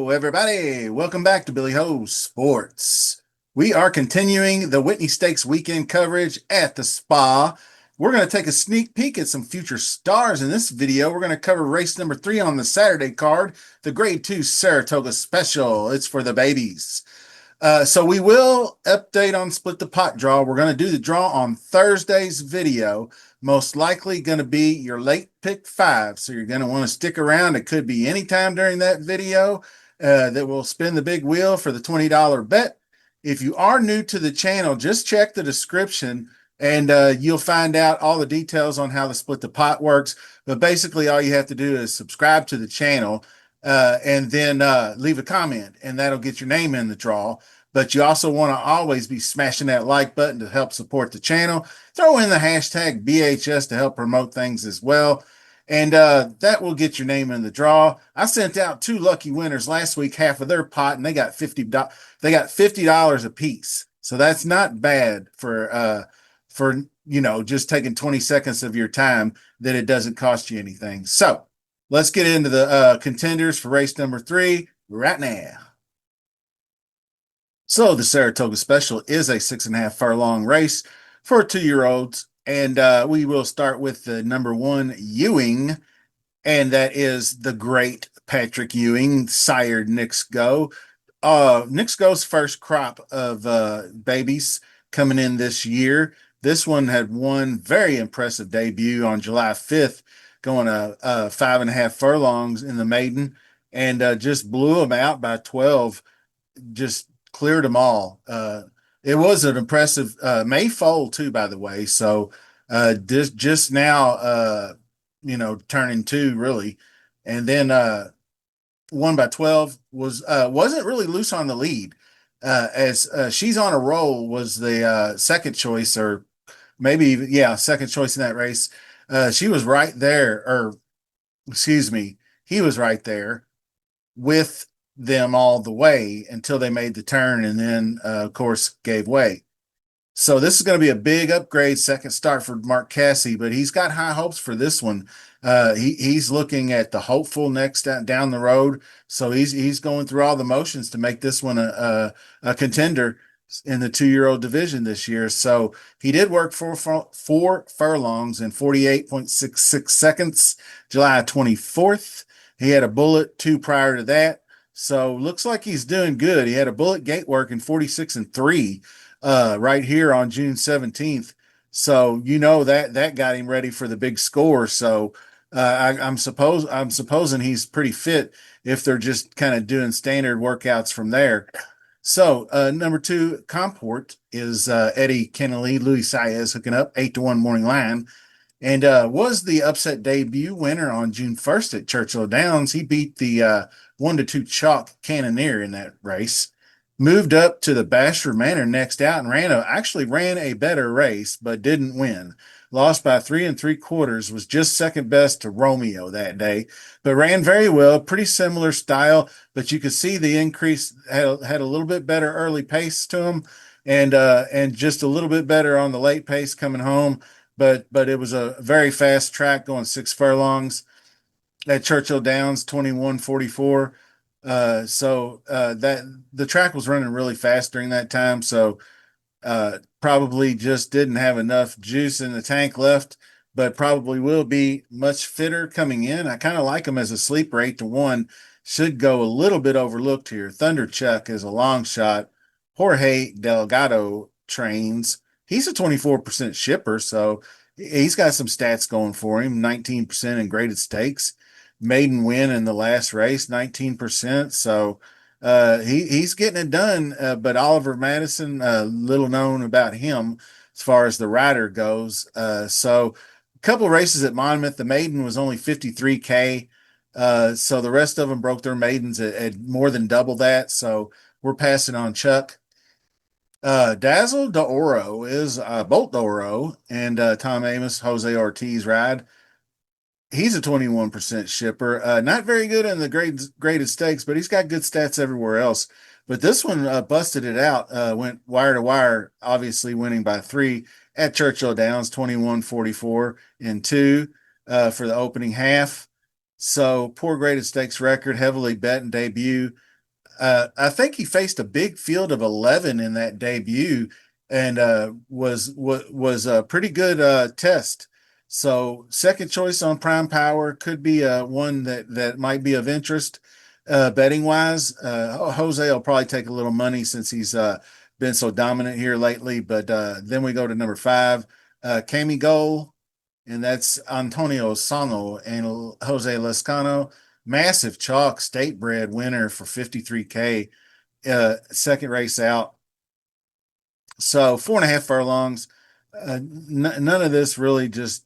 Hello, everybody. Welcome back to Billy Ho Sports. We are continuing the Whitney Stakes weekend coverage at the spa. We're going to take a sneak peek at some future stars in this video. We're going to cover race number 3 on the Saturday card, the Grade 2 Saratoga Special. It's for the babies. So we will update on Split the Pot draw. We're going to do the draw on Thursday's video. Most likely going to be your late pick 5. So you're going to want to stick around. It could be any time during that video that will spin the big wheel for the $20 bet. If you are new to the channel, just check the description and you'll find out all the details on how the Split the Pot works. But basically all you have to do is subscribe to the channel and then leave a comment, and that'll get your name in the draw. But you also want to always be smashing that like button to help support the channel. Throw in the hashtag BHS to help promote things as well. And that will get your name in the draw. I sent out 2 lucky winners last week, half of their pot, and they got $50 a piece. So that's not bad for just taking 20 seconds of your time that it doesn't cost you anything. So let's get into the contenders for race number 3 right now. So the Saratoga Special is a 6.5 furlong race for 2-year-olds. And we will start with the number 1 Ewing, and that is the great Patrick Ewing, sired Knicks Go. Knicks Go's first crop of babies coming in this year. This one had one very impressive debut on July 5th, going 5.5 furlongs in the maiden, and just blew them out by 12, just cleared them all. It was an impressive May foal too, by the way. So just now, turning 2 really, and then won by 12. Wasn't really loose on the lead. As She's on a Roll was the second choice, or maybe second choice in that race. She was right there, or excuse me, he was right there with them all the way until they made the turn, and then of course gave way. So this is going to be a big upgrade, second start for Mark Casse, but he's got high hopes for this one. He's looking at the hopeful next down the road, so he's going through all the motions to make this one a contender in the 2-year-old division this year. So he did work 4 furlongs in 48.66 seconds, July 24th. He had a bullet 2 prior to that. So looks like he's doing good. He had a bullet gate work in 46-3 right here on June 17th. So that got him ready for the big score. So I'm supposing he's pretty fit if they're just kind of doing standard workouts from there. So number 2 Comport is Eddie Kennelly, Louis Saez hooking up 8-1 morning line, and was the upset debut winner on June 1st at Churchill Downs. He beat the 1-2 Chalk Cannoneer in that race. Moved up to the Bashford Manor next out and actually ran a better race, but didn't win. Lost by 3 3/4, was just second best to Romeo that day, but ran very well. Pretty similar style, but you could see the increase had a little bit better early pace to him, and just a little bit better on the late pace coming home. But it was a very fast track, going 6 furlongs at Churchill Downs, 21:44. That the track was running really fast during that time. So probably just didn't have enough juice in the tank left, but probably will be much fitter coming in. I kind of like him as a sleeper, 8-1. Should go a little bit overlooked here. Thunder Chuck is a long shot. Jorge Delgado trains. He's a 24% shipper, so he's got some stats going for him. 19% in graded stakes. Maiden win in the last race, 19%. So he's getting it done. But Oliver Madison, little known about him as far as the rider goes. So a couple of races at Monmouth. The maiden was only 53K. So the rest of them broke their maidens at more than double that. So we're passing on Chuck. Dazzle d'Oro is Bolt d'Oro and Tom Amos, Jose Ortiz ride. He's a 21% shipper. Not very good in the graded stakes, but he's got good stats everywhere else. But this one busted it out, went wire to wire, obviously winning by 3 at Churchill Downs, 21:44 in 2 for the opening half. So poor graded stakes record, heavily bet in debut. I think he faced a big field of 11 in that debut, and was a pretty good test. So second choice on Prime Power could be one that might be of interest betting wise. Jose will probably take a little money since he's been so dominant here lately. But then we go to number 5, Cami Goal, and that's Antonio Sano and Jose Lescano. Massive chalk state bred winner for 53K, second race out. So 4.5 furlongs. None of this really just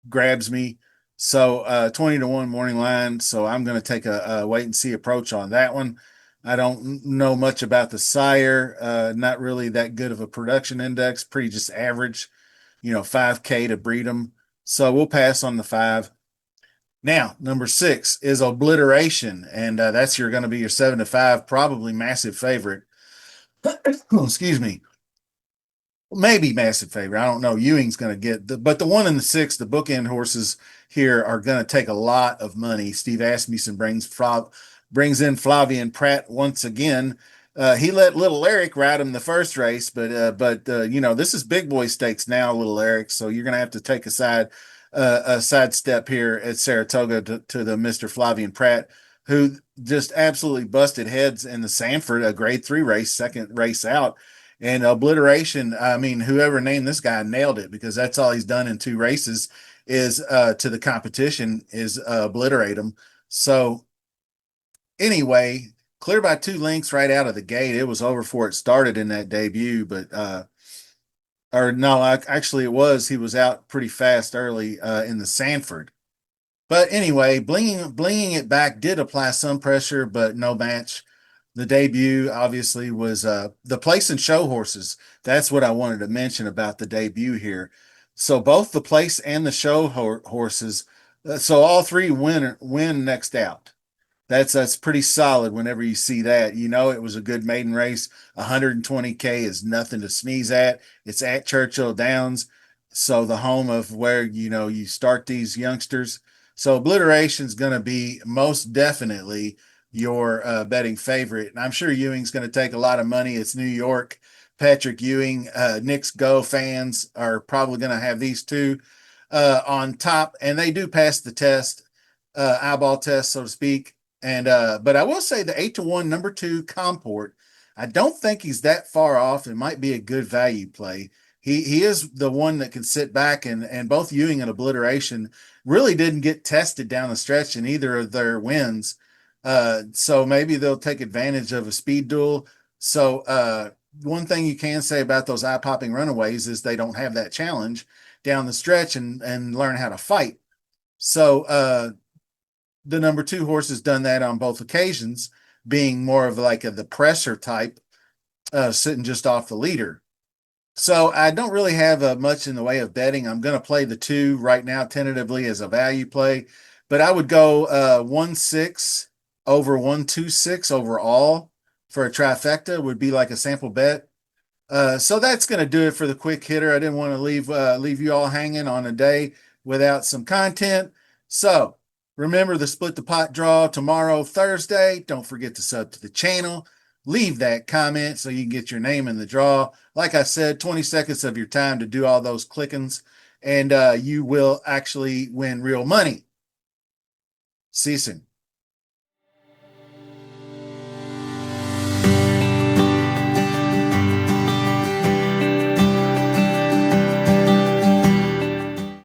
grabs me. So 20 to 1 morning line. So I'm going to take a wait and see approach on that one. I don't know much about the sire. Not really that good of a production index. Pretty just average. 5K to breed them. So we'll pass on the 5. Now, number 6 is Obliteration, and that's going to be your 7 to 5, probably massive favorite. Excuse me, maybe massive favorite. I don't know. Ewing's going to but the 1 and the 6, the bookend horses here are going to take a lot of money. Steve Asmussen brings in Flavian Pratt once again. He let Little Eric ride him the first race, but this is big boy stakes now, Little Eric. So you're going to have to take a sidestep here at Saratoga to the Mr. Flavian Pratt, who just absolutely busted heads in the Sanford, a grade 3 race, second race out. And Obliteration, I mean, whoever named this guy nailed it, because that's all he's done in 2 races is to the competition is obliterate them. So anyway, clear by 2 lengths right out of the gate. It was over before it started in that debut, but or no, actually it was. He was out pretty fast early in the Sanford. But anyway, blinging it back did apply some pressure, but no match. The debut obviously was the place and show horses. That's what I wanted to mention about the debut here. So both the place and the show horses, so all 3 win next out. That's pretty solid whenever you see that. It was a good maiden race. 120K is nothing to sneeze at. It's at Churchill Downs, so the home of where you start these youngsters. So Obliteration is going to be most definitely your betting favorite, and I'm sure Ewing's going to take a lot of money. It's New York. Patrick Ewing, Knicks Go fans are probably going to have these 2 on top, and they do pass the test, eyeball test, so to speak. And but I will say the 8 to 1 number 2 Comport, I don't think he's that far off. It might be a good value play. He is the one that can sit back, and both Ewing and Obliteration really didn't get tested down the stretch in either of their wins. So maybe they'll take advantage of a speed duel. So one thing you can say about those eye-popping runaways is they don't have that challenge down the stretch and learn how to fight. So the number 2 horse has done that on both occasions, being more of like the presser type, sitting just off the leader. So I don't really have much in the way of betting. I'm going to play the 2 right now tentatively as a value play, but I would go 1-6 over 1-2-6 overall for a trifecta would be like a sample bet. So that's going to do it for the quick hitter. I didn't want to leave you all hanging on a day without some content. So remember the split the pot draw tomorrow, Thursday. Don't forget to sub to the channel. Leave that comment so you can get your name in the draw. Like I said, 20 seconds of your time to do all those clickings, and you will actually win real money. See you soon.